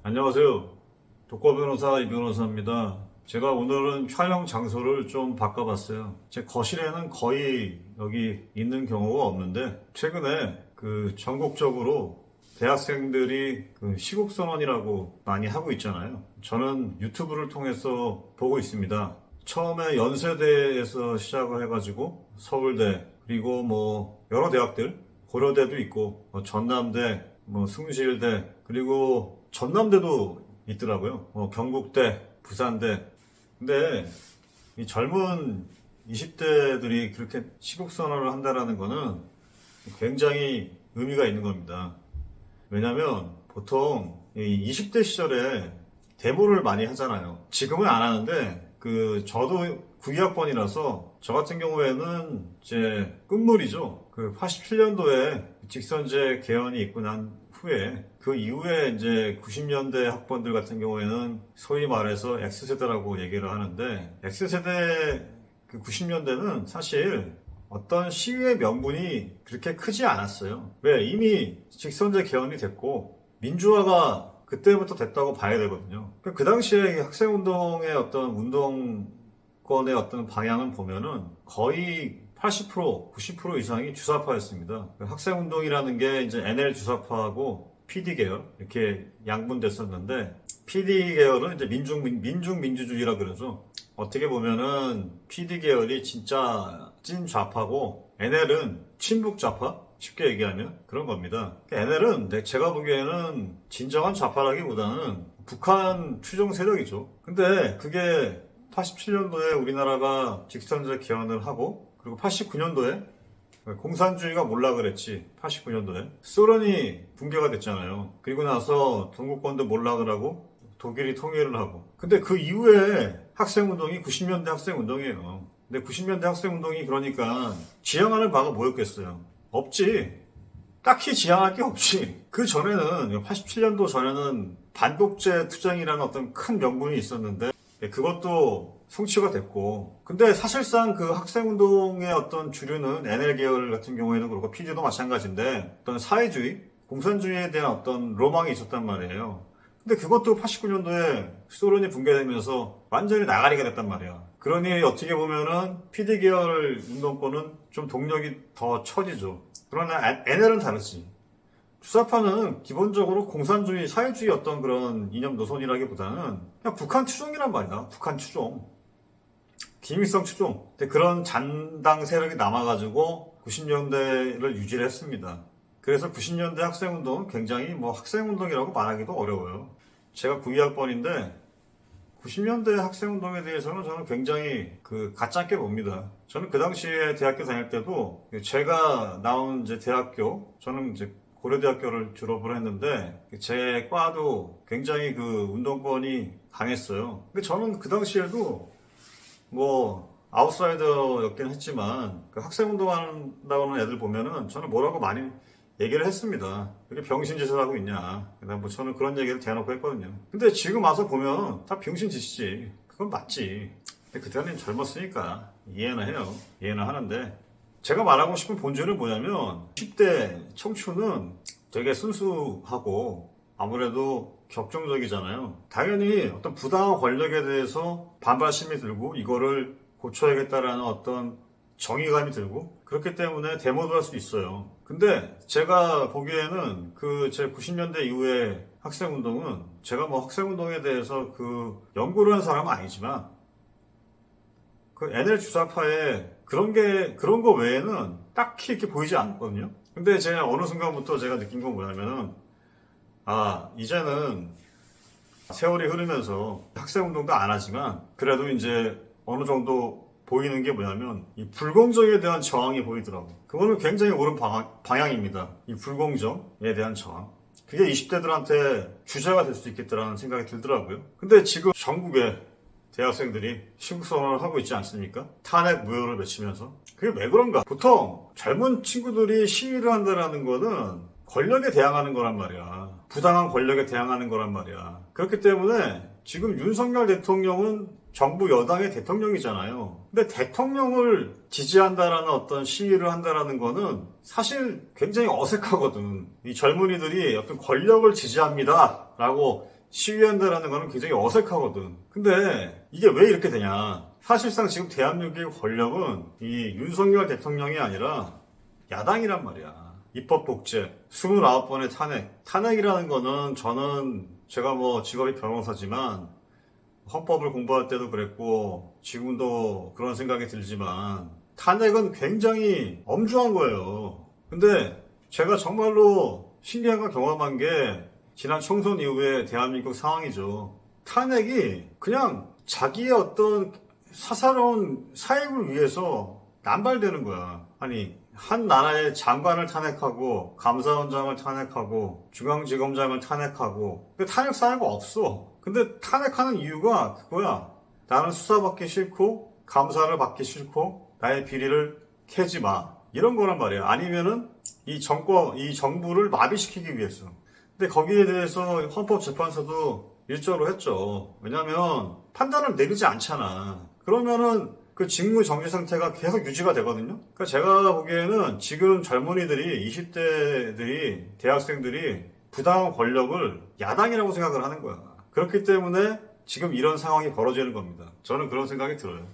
안녕하세요. 독거 변호사 이 변호사입니다. 제가 오늘은 촬영 장소를 좀 바꿔봤어요. 제 거실에는 거의 여기 있는 경우가 없는데 최근에 전국적으로 대학생들이 시국선언이라고 많이 하고 있잖아요. 저는 유튜브를 통해서 보고 있습니다. 처음에 연세대에서 시작을 해가지고 서울대 그리고 뭐 여러 대학들 고려대도 있고 전남대 숭실대 그리고 전남대도 있더라고요. 경북대, 부산대. 근데 이 젊은 20대들이 그렇게 시국선언을 한다라는 거는 굉장히 의미가 있는 겁니다. 왜냐면 보통 이 20대 시절에 데모를 많이 하잖아요. 지금은 안 하는데 저도 92학번이라서 저 같은 경우에는 이제 끝물이죠. 87년도에 직선제 개헌이 있고 난 후에 그 이후에 이제 90년대 학번들 같은 경우에는 소위 말해서 X세대라고 얘기를 하는데 X세대 90년대는 사실 어떤 시위의 명분이 그렇게 크지 않았어요. 왜? 이미 직선제 개헌이 됐고 민주화가 그때부터 됐다고 봐야 되거든요. 그 당시에 학생운동의 어떤 운동권의 어떤 방향을 보면은 거의 80%, 90% 이상이 주사파였습니다. 학생운동이라는 게 이제 NL 주사파하고 PD 계열 이렇게 양분됐었는데 PD 계열은 이제 민중민주주의라 그러죠. 어떻게 보면은 PD 계열이 진짜 찐 좌파고 NL은 친북 좌파? 쉽게 얘기하면 그런 겁니다. NL은 제가 보기에는 진정한 좌파라기보다는 북한 추종 세력이죠. 근데 그게 87년도에 우리나라가 직선제 개헌을 하고 그리고 89년도에 공산주의가 몰라 그랬지. 89년도에 소련이 붕괴가 됐잖아요. 그리고 나서 동구권도 몰락을 하고 독일이 통일을 하고. 근데 그 이후에 학생운동이 90년대 학생운동이에요. 근데 90년대 학생운동이 그러니까 지향하는 바가 뭐였겠어요? 없지. 딱히 지향할 게 없지. 그 전에는 87년도 전에는 반독재 투쟁이라는 어떤 큰 명분이 있었는데 그것도 성취가 됐고. 근데 사실상 그 학생운동의 어떤 주류는 NL 계열 같은 경우에는 그렇고 PD도 마찬가지인데 어떤 사회주의, 공산주의에 대한 어떤 로망이 있었단 말이에요. 근데 그것도 89년도에 소련이 붕괴되면서 완전히 나가리가 됐단 말이야. 그러니 어떻게 보면은 PD 계열 운동권은 좀 동력이 더 처지죠. 그러나 NL은 다르지. 주사파는 기본적으로 공산주의, 사회주의 어떤 그런 이념 노선이라기보다는 그냥 북한 추종이란 말이야. 북한 추종. 김일성 추종. 근데 그런 잔당 세력이 남아가지고 90년대를 유지를 했습니다. 그래서 90년대 학생운동은 굉장히 학생운동이라고 말하기도 어려워요. 제가 92학번인데 90년대 학생운동에 대해서는 저는 굉장히 가짜게 봅니다. 저는 그 당시에 대학교 다닐 때도 제가 나온 이제 대학교, 저는 이제 고려대학교를 졸업을 했는데 제 과도 굉장히 운동권이 강했어요. 근데 저는 그 당시에도 아웃사이더였긴 했지만 학생운동 한다고 하는 애들 보면은 저는 뭐라고 많이 얘기를 했습니다. 이렇게 병신짓을 하고 있냐. 저는 그런 얘기를 대놓고 했거든요. 근데 지금 와서 보면 다 병신짓이지. 그건 맞지. 근데 그때는 젊었으니까 이해는 해요. 이해는 하는데 제가 말하고 싶은 본질은 뭐냐면 10대 청춘은 되게 순수하고 아무래도 격정적이잖아요. 당연히 어떤 부당한 권력에 대해서 반발심이 들고 이거를 고쳐야겠다라는 어떤 정의감이 들고 그렇기 때문에 데모도 할 수 있어요. 근데 제가 보기에는 제 90년대 이후의 학생운동은 제가 학생운동에 대해서 연구를 한 사람은 아니지만 NL 주사파에 그런 거 외에는 딱히 이렇게 보이지 않거든요. 근데 제가 어느 순간부터 제가 느낀 건 뭐냐면은 이제는 세월이 흐르면서 학생운동도 안 하지만 그래도 이제 어느 정도 보이는 게 뭐냐면 이 불공정에 대한 저항이 보이더라고. 그거는 굉장히 옳은 방향입니다. 이 불공정에 대한 저항. 그게 20대들한테 주제가 될 수 있겠다라는 생각이 들더라고요. 근데 지금 전국에 대학생들이 시국선언을 하고 있지 않습니까? 탄핵 무효를 외치면서. 그게 왜 그런가? 보통 젊은 친구들이 시위를 한다는 거는 권력에 대항하는 거란 말이야. 부당한 권력에 대항하는 거란 말이야. 그렇기 때문에 지금 윤석열 대통령은 정부 여당의 대통령이잖아요. 근데 대통령을 지지한다라는 어떤 시위를 한다라는 거는 사실 굉장히 어색하거든. 이 젊은이들이 어떤 권력을 지지합니다 라고 시위한다라는 거는 굉장히 어색하거든. 근데 이게 왜 이렇게 되냐? 사실상 지금 대한민국의 권력은 이 윤석열 대통령이 아니라 야당이란 말이야. 입법 독재, 29번의 탄핵. 탄핵이라는 거는 저는 제가 뭐 직업이 변호사지만 헌법을 공부할 때도 그랬고 지금도 그런 생각이 들지만 탄핵은 굉장히 엄중한 거예요. 근데 제가 정말로 신기한 걸 경험한 게 지난 총선 이후의 대한민국 상황이죠. 탄핵이 그냥 자기의 어떤 사사로운 사익을 위해서 남발되는 거야. 아니, 한 나라의 장관을 탄핵하고 감사원장을 탄핵하고 중앙지검장을 탄핵하고 탄핵 사유가 없어. 근데 탄핵하는 이유가 그거야. 나는 수사받기 싫고 감사를 받기 싫고 나의 비리를 캐지 마. 이런 거란 말이야. 아니면은 이 정부를 마비시키기 위해서. 근데 거기에 대해서 헌법재판소도 일조를 했죠. 왜냐면 판단을 내리지 않잖아. 그러면은 그 직무 정지 상태가 계속 유지가 되거든요. 그러니까 제가 보기에는 지금 젊은이들이, 20대들이, 대학생들이 부당한 권력을 야당이라고 생각을 하는 거야. 그렇기 때문에 지금 이런 상황이 벌어지는 겁니다. 저는 그런 생각이 들어요.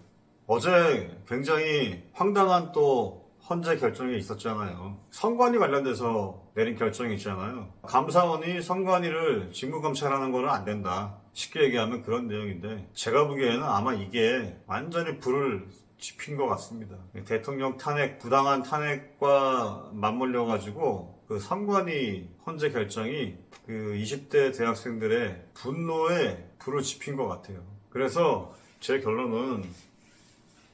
어제 굉장히 황당한 또 헌재 결정이 있었잖아요. 선관위 관련돼서 내린 결정이 있잖아요. 감사원이 선관위를 직무검찰하는 거는 안 된다. 쉽게 얘기하면 그런 내용인데 제가 보기에는 아마 이게 완전히 불을 지핀 것 같습니다. 대통령 탄핵, 부당한 탄핵과 맞물려 가지고 그 선관위 헌재 결정이 그 20대 대학생들의 분노에 불을 지핀 것 같아요. 그래서 제 결론은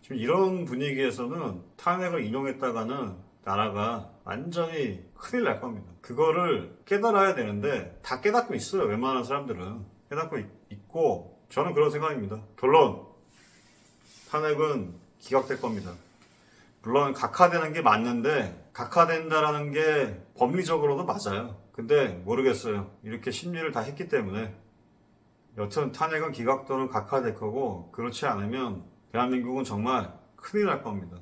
지금 이런 분위기에서는 탄핵을 인용했다가는 나라가 완전히 큰일 날 겁니다. 그거를 깨달아야 되는데 다 깨닫고 있어요. 웬만한 사람들은 깨닫고 있고 저는 그런 생각입니다. 결론, 탄핵은 기각될 겁니다. 물론 각하되는 게 맞는데 각하된다라는 게 법리적으로도 맞아요. 근데 모르겠어요. 이렇게 심리를 다 했기 때문에 여튼 탄핵은 기각 또는 각하될 거고 그렇지 않으면 대한민국은 정말 큰일 날 겁니다.